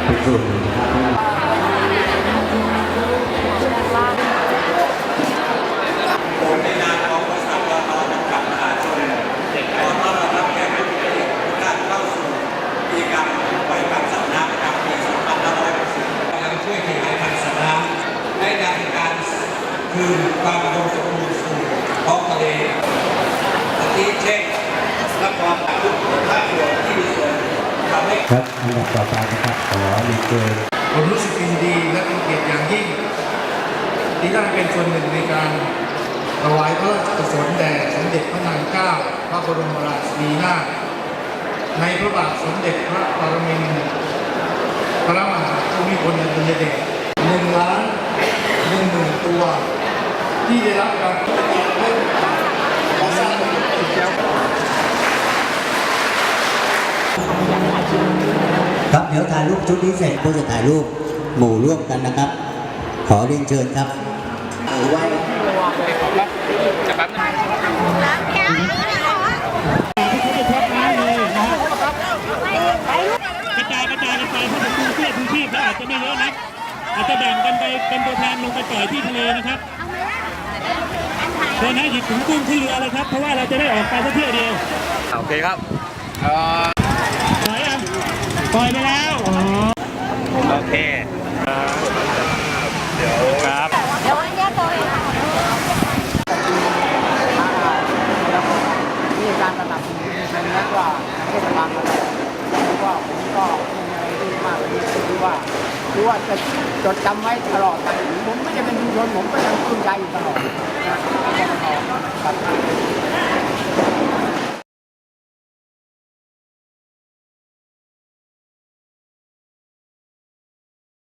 เป็นส่วนหนึ่งนะครับในนามของบริษัทปต จำกัดมหาชนขอต้อนรับแขกผู้มีเกียรติทุกท่านเข้าสู่กิจกรรมปล่อยปันสัตว์น้ำประจำปี2560กำลังช่วยขยายพันธุ์สัตว์น้ำและดังการคืนความอุดมสมบูรณ์สู่ท้องทะเลอาทิเช่นและความทุกข์ภาคส่วนที่มีส่วนทำให้ครับอันดับต่อไปนะครับขอเรียนเชิญผมรู้สึกยินดีและเป็นเกียรติอย่างยิ่งที่ได้เป็นส่วนหนึ่งในการถวายพระราชกุศลแด่สมเด็จพระนางเจ้าพระบรมราชินีนาถในพระบาทสมเด็จพระปรมินทรพระมหาภูมิพลอดุลยเดช1,10,000 ตัวที่ได้รับการให้ก่อสร้างอีกแล้ว ครับเดี๋ยวถ่ายรูปชุดนี้เสร็จก็จะถ่ายรูปหมู่ร่วมกันนะครับ ขอเรียนเชิญครับไว้ กระจายกันไปเพราะเป็นพื้นที่พื้นที่แล้วอาจจะไม่เยอะนะอาจจะแบ่งกันไปเป็นตัวแทนลงไปปล่อยที่ทะเลนะครับเดินให้หยิบถุงกุ้งขึ้นเรือเลยครับเพราะว่าเราจะได้ออกไปแค่เที่ยวเดียวโอเคครับปล่อยอ่ะปล่อยไปแล้วโอเคเดี๋ยวครับเดี๋ยวอันนี้ตัวเองที่การตลาดเป็นนักว่าเทศบาลมาแล้วว่าผมก็มีอะไรที่มากเลยคือว่าจะจดจำไว้ตลอดไปผมไม่จะเป็นชุมชนผมก็ยังภูมิใจอยู่ตลอดนะ